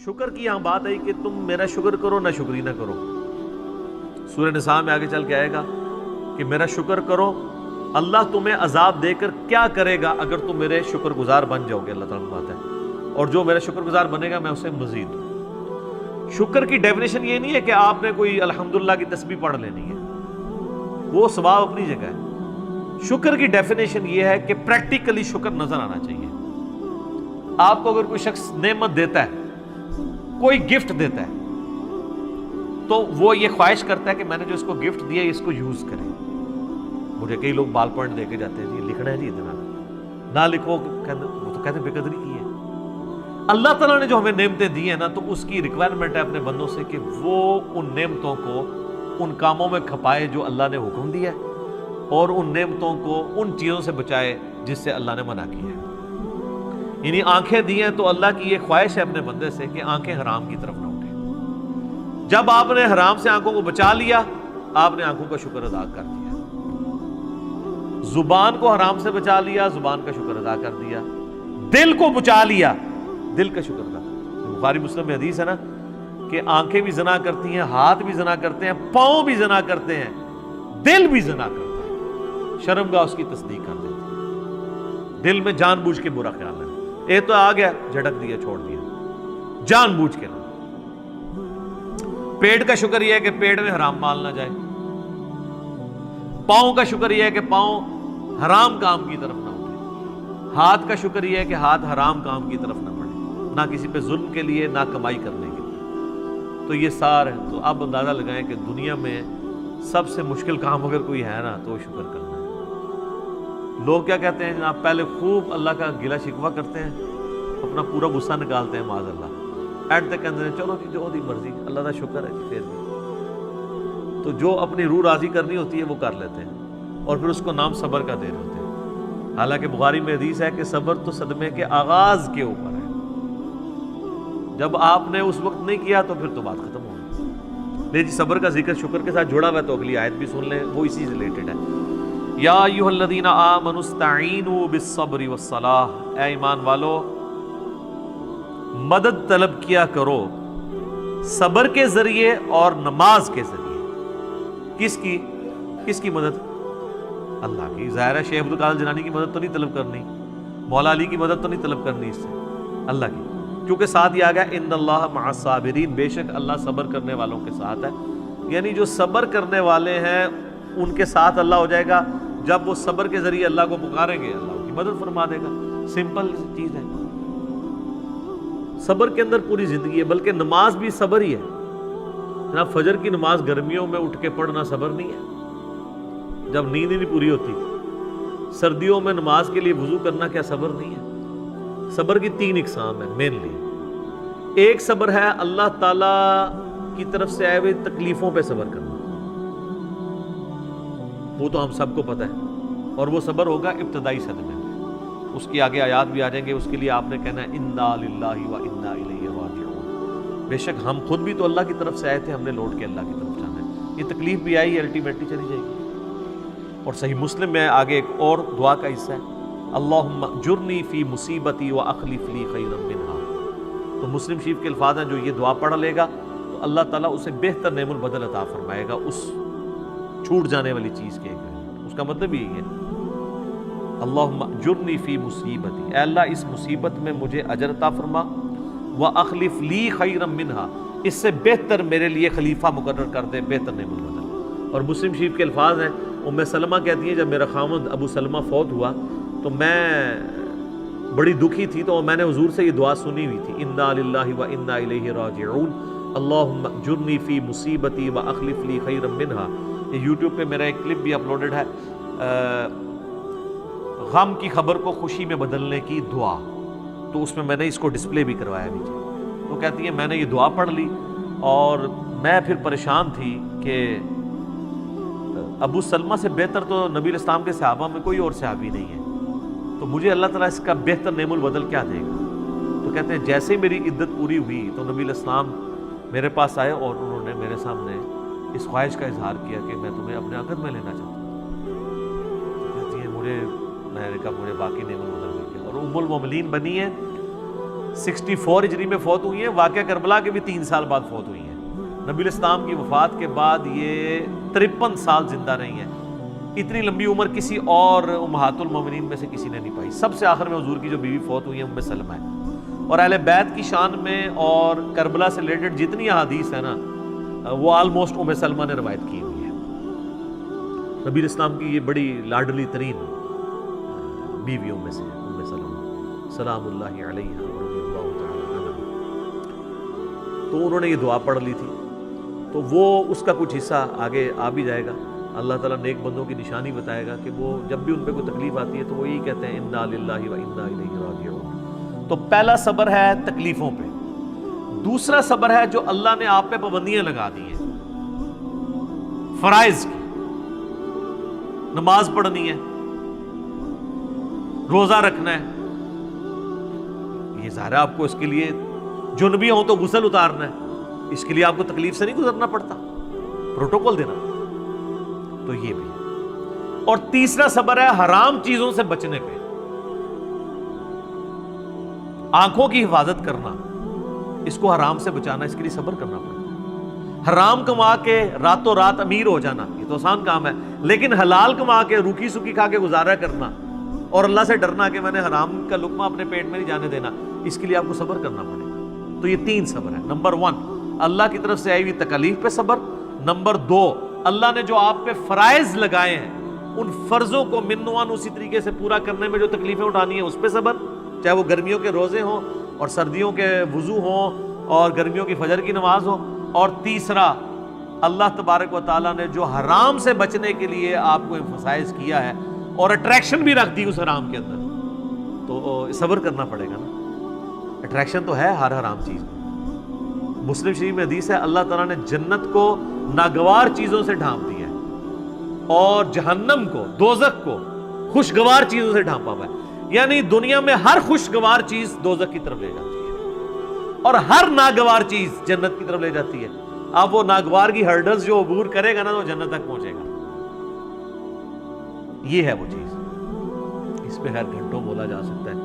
شکر کی یہاں بات آئی کہ تم میرا شکر کرو نہ شکری نہ کرو. سورہ نساء میں آگے چل کے آئے گا کہ میرا شکر کرو، اللہ تمہیں عذاب دے کر کیا کرے گا اگر تم میرے شکر گزار بن جاؤ گے. اللہ تعالیٰ کی بات ہے، اور جو میرا شکر گزار بنے گا میں اسے مزید دوں. شکر کی ڈیفینیشن یہ نہیں ہے کہ آپ نے کوئی الحمدللہ کی تسبیح پڑھ لینی ہے، وہ ثواب اپنی جگہ ہے. شکر کی ڈیفینیشن یہ ہے کہ پریکٹیکلی شکر نظر آنا چاہیے. آپ کو اگر کوئی شخص نعمت دیتا ہے، کوئی گفٹ دیتا ہے، تو وہ یہ خواہش کرتا ہے کہ میں نے جو اس کو گفٹ دیا اس کو یوز کریں. مجھے کئی لوگ بال پوائنٹ دے کے جاتے ہیں، جی لکھنا ہے جی اتنا نہ لکھو، وہ تو کہتے ہیں بے قدری کی ہے. اللہ تعالیٰ نے جو ہمیں نعمتیں دی ہیں نا، تو اس کی ریکوائرمنٹ ہے اپنے بندوں سے کہ وہ ان نعمتوں کو ان کاموں میں کھپائے جو اللہ نے حکم دیا ہے، اور ان نعمتوں کو ان چیزوں سے بچائے جس سے اللہ نے منع کیا ہے. یعنی آنکھیں دی ہیں تو اللہ کی یہ خواہش ہے اپنے بندے سے کہ آنکھیں حرام کی طرف نہ اٹھیں. جب آپ نے حرام سے آنکھوں کو بچا لیا، آپ نے آنکھوں کا شکر ادا کر دیا. زبان کو حرام سے بچا لیا، زبان کا شکر ادا کر دیا. دل کو بچا لیا، دل کا شکر ادا. بخاری مسلم میں حدیث ہے نا کہ آنکھیں بھی زنا کرتی ہیں، ہاتھ بھی زنا کرتے ہیں، پاؤں بھی زنا کرتے ہیں، دل بھی زنا کرتا ہے. شرمگاہ اس کی تصدیق کر دیتی ہے. دل میں جان بوجھ کے برا خیال ہے، یہ تو آ گیا جھٹک دیا چھوڑ دیا، جان بوجھ کے نہ. پیٹ کا شکر یہ ہے کہ پیٹ میں حرام مال نہ جائے. پاؤں کا شکر یہ ہے کہ پاؤں حرام کام کی طرف نہ اٹھے. ہاتھ کا شکر یہ ہے کہ ہاتھ حرام کام کی طرف نہ بڑھے، نہ کسی پہ ظلم کے لیے نہ کمائی کرنے کے لیے. تو یہ سار ہے. تو آپ اندازہ لگائیں کہ دنیا میں سب سے مشکل کام اگر کوئی ہے نا تو وہ شکر کرنا ہے. لوگ کیا کہتے ہیں جناب، پہلے خوب اللہ کا گلہ شکوہ کرتے ہیں، اپنا پورا غصہ نکالتے ہیں معاذ اللہ. ایٹ تک کہتے ہیں چلو جی جو دی مرضی، اللہ کا شکر ہے جی. پھر بھی تو جو اپنی روح راضی کرنی ہوتی ہے وہ کر لیتے ہیں، اور پھر اس کو نام صبر کا دے رہے ہوتے ہیں. حالانکہ بخاری میں حدیث ہے کہ صبر تو صدمے کے آغاز کے اوپر ہے. جب آپ نے اس وقت نہیں کیا تو پھر تو بات ختم ہو گئی. لے جی صبر کا ذکر شکر کے ساتھ جوڑا ہوا ہے، تو اگلی آیت بھی سن لیں، وہ اسی سے ریلیٹڈ ہے. یا ایھا الذین آمنوا استعینوا بالصبر والصلاۃ. اے ایمان والو، مدد طلب کیا کرو صبر کے ذریعے اور نماز کے ذریعے. کس کی مدد؟ اللہ کی. ظاہر ہے شیخ عبد القادر جیلانی کی مدد تو نہیں طلب کرنی، مولا علی کی مدد تو نہیں طلب کرنی، اس سے اللہ کی. کیونکہ ساتھ یہ آ گیا ان اللہ مع الصابرین، بے شک اللہ صبر کرنے والوں کے ساتھ ہے. یعنی جو صبر کرنے والے ہیں ان کے ساتھ اللہ ہو جائے گا. جب وہ صبر کے ذریعے اللہ کو پکاریں گے، اللہ ان کی مدد فرما دے گا. سمپل چیز ہے. صبر کے اندر پوری زندگی ہے. بلکہ نماز بھی صبر ہی ہے. جناب فجر کی نماز گرمیوں میں اٹھ کے پڑھنا صبر نہیں ہے جب نیند ہی نہیں پوری ہوتی؟ سردیوں میں نماز کے لیے وضو کرنا کیا صبر نہیں ہے؟ صبر کی 3 اقسام ہے مینلی. ایک صبر ہے اللہ تعالیٰ کی طرف سے آئے ہوئے تکلیفوں پہ صبر کرنا، وہ تو ہم سب کو پتہ ہے، اور وہ صبر ہوگا ابتدائی صدمے میں. اس کی آگے آیات بھی آ جائیں گے. اس کے لیے آپ نے کہنا ہے انا للہ و انا الیہ راجعون. بے شک ہم خود بھی تو اللہ کی طرف سے آئے تھے، ہم نے لوٹ کے اللہ کی طرف جانا ہے. یہ تکلیف بھی آئی، الٹیمیٹلی چلی جائے گی. اور صحیح مسلم میں آگے ایک اور دعا کا حصہ ہے، اللہم اجرنی فی مصیبتی واخلف لی خیرا منہا. تو مسلم شریف کے الفاظ ہیں، جو یہ دعا پڑھ لے گا تو اللہ تعالیٰ اسے بہتر نعم البدل عطا فرمائے گا اس چھوٹ جانے والی چیز کے. اس کا مطلب یہی ہے اللہم اجرنی فی مصیبتی، اے اللہ اس مصیبت میں مجھے اجر عطا فرما، واخلف لی خیرا منہا، اس سے بہتر میرے لیے خلیفہ مقرر کر دے، بہتر نعم البدل. اور مسلم شریف کے الفاظ ہیں، ام سلمہ کہتی ہیں جب میرا خاوند ابو سلمہ فوت ہوا تو میں بڑی دکھی تھی، تو میں نے حضور سے یہ دعا سنی ہوئی تھی، انا للہ و انا الیہ راجعون، اللہم اجرنی فی مصیبتی واخلف لی خیرا منہا. یہ یوٹیوب پہ میرا ایک کلپ بھی اپلوڈڈ ہے، غم کی خبر کو خوشی میں بدلنے کی دعا. تو اس میں نے اس کو ڈسپلے بھی کروایا نیچے. تو کہتی ہے میں نے یہ دعا پڑھ لی اور میں پھر پریشان تھی کہ ابو سلمہ سے بہتر تو نبی الاسلام کے صحابہ میں کوئی اور صحابی نہیں ہے، تو مجھے اللہ تعالیٰ اس کا بہتر نعم البدل کیا دے گا. تو کہتے ہیں جیسے ہی میری عدت پوری ہوئی تو نبی الاسلام میرے پاس آئے اور انہوں نے میرے سامنے اس خواہش کا اظہار کیا کہ میں تمہیں اپنے عقد میں لینا چاہتا ہوں. تو کہتی ہے میں نے کہا مجھے باقی نعم البدل مل گیا. اور ام المومنین بنی ہے 64 ہجری میں فوت ہوئی ہیں، واقعہ کربلا کے بھی 3 سال بعد فوت ہوئی ہیں۔ نبی الاسلام کی وفات کے بعد یہ 53 سال زندہ رہی ہیں۔ اتنی لمبی عمر کسی اور امہات المومنین میں سے کسی نے نہیں پائی۔ سب سے آخر میں حضور کی جو بیوی فوت ہوئی ہیں ام سلمہ ہے، اور اہل بیت کی شان میں اور کربلا سے ریلیٹڈ جتنی احادیث ہیں نا وہ آلموسٹ ام سلمہ نے روایت کی ہوئی ہے۔ نبی الاسلام کی یہ بڑی لاڈلی ترین بیویوں میں سے ام سلمہ سلام اللہ علیہا ورضی اللہ تعالی عنہا۔ تو انہوں نے یہ دعا پڑھ لی تھی، تو وہ اس کا کچھ حصہ آگے آ بھی جائے گا۔ اللہ تعالیٰ نیک بندوں کی نشانی بتائے گا کہ وہ جب بھی ان پہ کوئی تکلیف آتی ہے تو وہ یہی کہتے ہیں انا للہ و انا الیہ راجعون۔ تو پہلا صبر ہے تکلیفوں پہ، دوسرا صبر ہے جو اللہ نے آپ پہ پابندیاں لگا دی ہیں فرائض کی، نماز پڑھنی ہے، روزہ رکھنا ہے، یہ ظاہر ہے آپ کو اس کے لیے جنبی ہوں تو غسل اتارنا ہے، اس کے لیے آپ کو تکلیف سے نہیں گزرنا پڑتا، پروٹوکول دینا، تو یہ بھی۔ اور تیسرا صبر ہے حرام چیزوں سے بچنے پہ، آنکھوں کی حفاظت کرنا، اس کو حرام سے بچانا، اس کے لیے صبر کرنا پڑتا ہے۔ حرام کما کے راتوں رات امیر ہو جانا یہ تو آسان کام ہے، لیکن حلال کما کے روکھی سکی کھا کے گزارا کرنا اور اللہ سے ڈرنا کہ میں نے حرام کا لقمہ اپنے پیٹ میں نہیں جانے دینا، اس کے لیے آپ کو صبر کرنا پڑے گا۔ تو یہ 3 صبر ہے۔ نمبر 1 اللہ کی طرف سے آئی ہوئی تکالیف پہ صبر، نمبر 2 اللہ نے جو آپ پہ فرائض لگائے ہیں ان فرضوں کو منوان اسی طریقے سے پورا کرنے میں جو تکلیفیں اٹھانی ہیں اس پہ صبر، چاہے وہ گرمیوں کے روزے ہوں اور سردیوں کے وضو ہوں اور گرمیوں کی فجر کی نماز ہو، اور تیسرا اللہ تبارک و تعالیٰ نے جو حرام سے بچنے کے لیے آپ کو ایمفسائز کیا ہے اور اٹریکشن بھی رکھ دی اس حرام کے اندر، تو صبر کرنا پڑے گا نا۔ اٹریکشن تو ہے ہر حرام چیز میں۔ مسلم شریف میں حدیث ہے اللہ تعالیٰ نے جنت کو ناگوار چیزوں سے ڈھانپ دیا ہے اور جہنم کو، دوزخ کو خوشگوار چیزوں سے ڈھانپا ہوا ہے، یعنی دنیا میں ہر خوشگوار چیز دوزخ کی طرف لے جاتی ہے اور ہر ناگوار چیز جنت کی طرف لے جاتی ہے۔ اب وہ ناگوار کی ہرڈلز جو عبور کرے گا نا وہ جنت تک پہنچے گا، یہ ہے وہ چیز۔ اس پہ خیر گھنٹوں بولا جا سکتا ہے،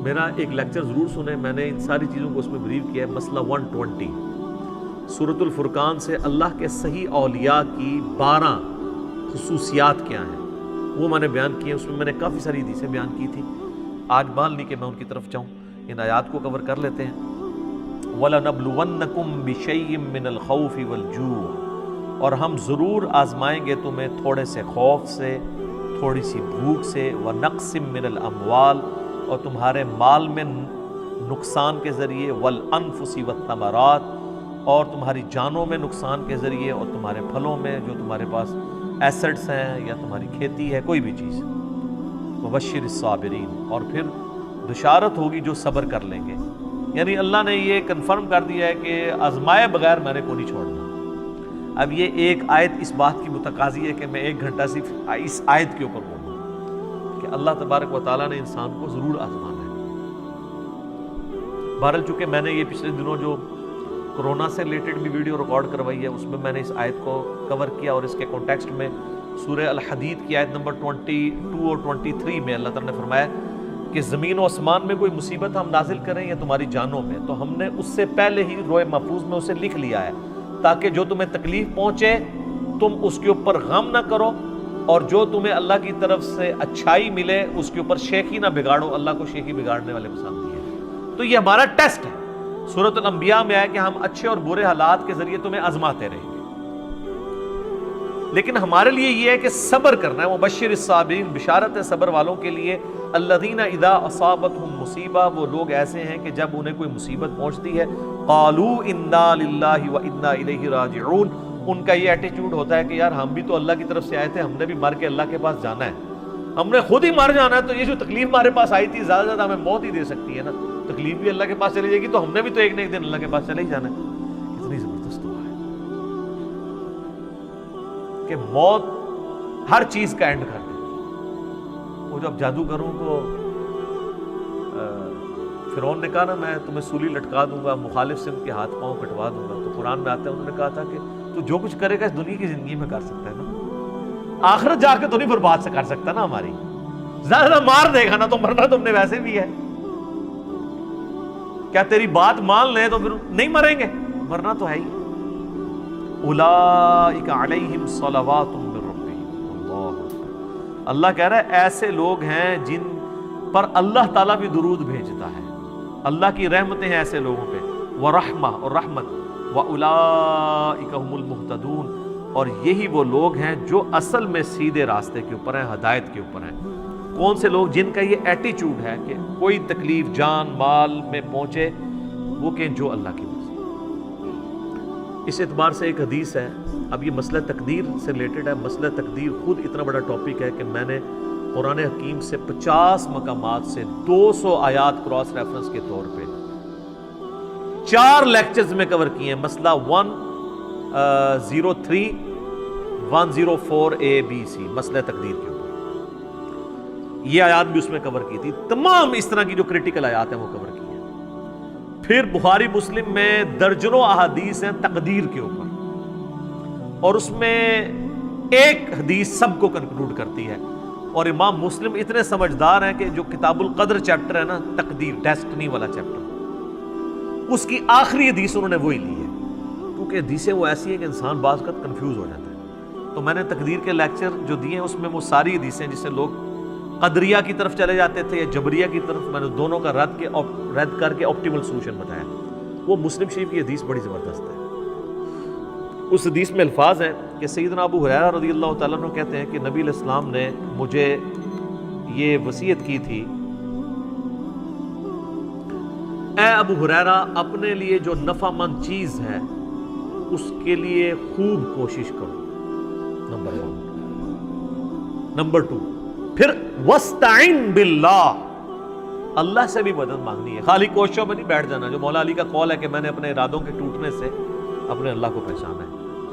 میرا ایک لیکچر ضرور سنیں، میں نے ان ساری چیزوں کو اس میں بریف کیا ہے۔ مسئلہ 120 سورۃ الفرقان سے اللہ کے صحیح اولیاء کی 12 خصوصیات کیا ہیں وہ میں نے بیان کیے، اس میں میں نے کافی ساری حدیثیں بیان کی تھی، آج بال نہیں کہ میں ان کی طرف جاؤں، ان آیات کو کور کر لیتے ہیں۔ وَلَنَبْلُوَنَّكُمْ بِشَيْءٍ مِّنَ الْخَوْفِ وَالْجُوعِ، اور ہم ضرور آزمائیں گے تمہیں تھوڑے سے خوف سے، تھوڑی سی بھوک سے، وَنَقْصٍ مِّنَ الْأَمْوَالِ، اور تمہارے مال میں نقصان کے ذریعے، وَالْأَنفُسِ وَالثَّمَرَاتِ، اور تمہاری جانوں میں نقصان کے ذریعے، اور تمہارے پھلوں میں جو تمہارے پاس ایسٹس ہیں یا تمہاری کھیتی ہے کوئی بھی چیز۔ وَبَشِّرِ الصَّابِرِينَ، اور پھر بشارت ہوگی جو صبر کر لیں گے، یعنی اللہ نے یہ کنفرم کر دیا ہے کہ آزمائے بغیر میں نے کو نہیں چھوڑنا۔ اب یہ ایک آیت اس بات کی متقاضی ہے کہ میں 1 گھنٹہ صرف اس آیت کے اوپر بولوں کہ اللہ تبارک و تعالیٰ نے انسان کو ضرور آزمانا ہے۔ بہرحال چونکہ میں نے یہ پچھلے دنوں جو کرونا سے ریلیٹڈ بھی ویڈیو ریکارڈ کروائی ہے اس میں میں نے اس آیت کو کور کیا، اور اس کے کانٹیکسٹ میں سورہ الحدید کی آیت نمبر 22 اور 23 میں اللہ تعالیٰ نے فرمایا کہ زمین و آسمان میں کوئی مصیبت ہم نازل کریں یا تمہاری جانوں میں تو ہم نے اس سے پہلے ہی روئے محفوظ میں اسے لکھ لیا ہے، تاکہ جو تمہیں تکلیف پہنچے تم اس کے اوپر غم نہ کرو، اور جو تمہیں اللہ کی طرف سے اچھائی ملے اس کے اوپر شیخی نہ بگاڑو، اللہ کو شیخی بگاڑنے والے پسند نہیں ہے۔ تو یہ ہمارا ٹیسٹ ہے، سورۃ الانبیاء میں ہے کہ ہم اچھے اور برے حالات کے ذریعے تمہیں آزماتے رہیں گے، لیکن ہمارے لیے یہ ہے کہ صبر کرنا ہے۔ مبشر الصابرین، بشارت ہے صبر والوں کے لیے۔ الذین اذا اصابتهم مصیبہ، وہ لوگ ایسے ہیں کہ جب انہیں کوئی مصیبت پہنچتی ہے قالوا انا للہ وانا الیہ راجعون، ان کا یہ ایٹیٹیوڈ ہوتا ہے کہ یار ہم بھی تو اللہ کی طرف سے آئے تھے، ہم نے بھی مر کے اللہ کے پاس جانا ہے، ہم نے خود ہی مر جانا ہے، تو یہ جو تکلیف ہمارے پاس آئی تھی زیادہ زیادہ ہمیں موت ہی دے سکتی ہے نا، تکلیف بھی اللہ کے پاس چلی جائے گی تو ہم نے بھی تو ایک نہ ایک دن اللہ کے پاس چلے ہی جانا ہے۔ کتنی زبردست دعا ہے کہ موت ہر چیز کا اینڈ کر دے۔ وہ جب جادوگروں کو فرعون نے کہا نا میں تمہیں سولی لٹکا دوں گا، مخالف سے ان کے ہاتھ پاؤں کٹوا دوں گا، تو قرآن میں آتا ہے انہوں نے کہا تھا کہ تو جو کچھ کرے گا اس دنیا کی زندگی میں کر سکتا ہے نا، آخرت جا کے تو نہیں برباد سے کر سکتا نا ہماری، زیادہ مار دے گا نا تو مرنا تم نے ویسے بھی ہے۔ کیا تیری بات مان لیں تو پھر نہیں مریں گے؟ مرنا تو ہے ہی۔ اولئک علیہم صلوات من ربہم، اللہ کہہ رہا ہے ایسے لوگ ہیں جن پر اللہ تعالیٰ بھی درود بھیجتا ہے، اللہ کی رحمتیں ہیں ایسے لوگوں پہ، ورحمہ اور رحمت، واولئک هم المہتدون، اور یہی وہ لوگ ہیں جو اصل میں سیدھے راستے کے اوپر ہیں، ہدایت کے اوپر ہیں۔ کون سے لوگ؟ جن کا یہ ایٹیچیوڈ ہے کہ کوئی تکلیف جان مال میں پہنچے وہ کہ جو اللہ کی مرضی۔ اس اعتبار سے ایک حدیث ہے، اب یہ مسئلہ تقدیر سے ریلیٹڈ ہے۔ مسئلہ تقدیر خود اتنا بڑا ٹاپک ہے کہ میں نے قرآن حکیم سے 50 مقامات سے 200 آیات کراس ریفرنس کے طور پہ 4 لیکچرز میں کور کیے ہیں۔ مسئلہ 103 104 ABC، مسئلہ تقدیر کے اوپر یہ آیات بھی اس میں کور کی تھی۔ تمام اس طرح کی جو کریٹیکل آیات ہیں وہ کور کی ہیں۔ پھر بخاری مسلم میں درجنوں احادیث ہیں تقدیر کے اوپر، اور اس میں ایک حدیث سب کو کنکلوڈ کرتی ہے۔ اور امام مسلم اتنے سمجھدار ہیں کہ جو کتاب القدر چیپٹر ہے نا، تقدیر ڈیسٹنی والا چیپٹر، اس کی آخری حدیث انہوں نے وہی لی ہے، کیونکہ حدیثیں وہ ایسی ہیں کہ انسان بعض وقت کنفیوز ہو جاتا ہے۔ تو میں نے تقدیر کے لیکچر جو دیے ہیں اس میں وہ ساری حدیثیں جس سے لوگ قدریہ کی طرف چلے جاتے تھے یا جبریہ کی طرف، میں نے دونوں کا رد کر کے آپٹیمل سولوشن بتایا۔ وہ مسلم شریف کی حدیث بڑی زبردست ہے۔ اس حدیث میں الفاظ ہیں کہ سیدنا ابو ہریرہ رضی اللہ تعالیٰ عنہ کہتے ہیں کہ نبی علیہ السلام نے مجھے یہ وصیت کی تھی، اے ابو ہریرہ اپنے لیے جو نفع مند چیز ہے اس کے لیے خوب کوشش کرو، نمبر 1۔ نمبر 2، پھر وَاسْتَعِن بِاللَّهِ، اللہ سے بھی مدد مانگنی ہے، خالی کوششوں میں نہیں بیٹھ جانا۔ جو مولا علی کا قول ہے کہ میں نے اپنے ارادوں کے ٹوٹنے سے اپنے اللہ کو پہچانا ہے،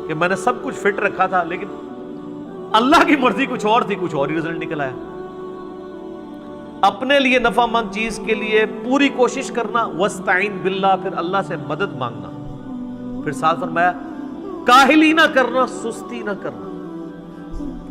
کہ میں نے سب کچھ فٹ رکھا تھا لیکن اللہ کی مرضی کچھ اور تھی، کچھ اور ہی رزلٹ نکل آیا۔ اپنے لیے نفع مند چیز کے لیے پوری کوشش کرنا، وَاسْتَعِن بِاللَّهِ، پھر اللہ سے مدد مانگنا، پھر ساتھ فرمایا کاہلی نہ کرنا، سستی نہ کرنا۔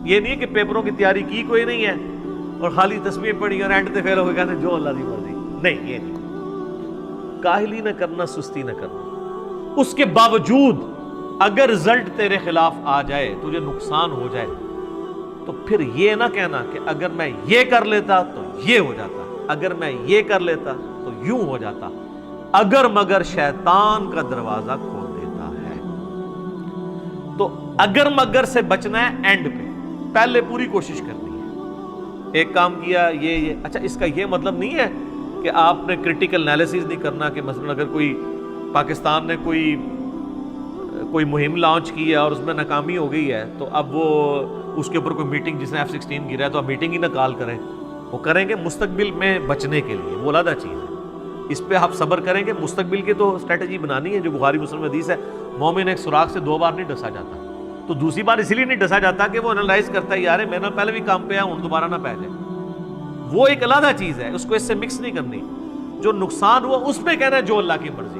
یہ نہیں کہ پیپروں کی تیاری کی کوئی نہیں ہے اور خالی تسبیح پڑھی اور اینڈ تے فیل ہو گیا جو اللہ کی مرضی، نہیں، یہ نہیں۔ کاہلی نہ کرنا، سستی نہ کرنا، اس کے باوجود اگر رزلٹ تیرے خلاف آ جائے، تجھے نقصان ہو جائے، تو پھر یہ نہ کہنا کہ اگر میں یہ کر لیتا تو یہ ہو جاتا، اگر میں یہ کر لیتا تو یوں ہو جاتا، اگر مگر شیطان کا دروازہ کھول دیتا ہے۔ تو اگر مگر سے بچنا ہے اینڈ پہ، پہلے پوری کوشش کرنی ہے۔ ایک کام کیا یہ اچھا، اس کا یہ مطلب نہیں ہے کہ آپ نے کرٹیکل انالیسز نہیں کرنا کہ مثلا اگر کوئی پاکستان نے کوئی مہم لانچ کی ہے اور اس میں ناکامی ہو گئی ہے تو اب وہ اس کے اوپر کوئی میٹنگ، جس نے F-16 گرا ہے تو اب میٹنگ ہی نہ کال کریں، وہ کریں گے مستقبل میں بچنے کے لیے، وہ علیحدہ چیز ہے۔ اس پہ آپ صبر کریں گے، مستقبل کی تو اسٹریٹجی بنانی ہے۔ جو بخاری مسلم حدیث ہے، مومن ایک سوراخ سے 2 بار نہیں ڈسا جاتا، تو دوسری بار اسی لیے نہیں ڈسا جاتا کہ وہ انالائز کرتا ہے یار میں نے پہلے بھی کام پہ ہوں دوبارہ نہ پہ جائے، وہ ایک علیحدہ چیز ہے، اس کو اس سے مکس نہیں کرنی۔ جو نقصان ہوا اس پہ کہنا ہے جو اللہ کی مرضی،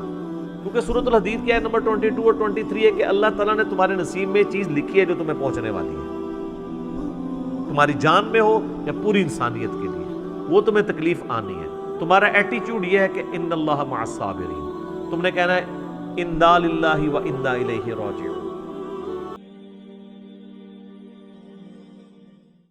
کیونکہ سورۃ الحدید کیا ہے نمبر 22 اور 23 ہے کہ اللہ تعالیٰ نے تمہارے نصیب میں چیز لکھی ہے جو تمہیں پہنچنے والی ہے، تمہاری جان میں ہو یا پوری انسانیت کے لیے، وہ تمہیں تکلیف آنی ہے۔ تمہارا ایٹیچیوڈ یہ ہے کہ ان اللہ مع الصابرین، تم نے کہنا ہے انا للہ و انا الیہ راجعون،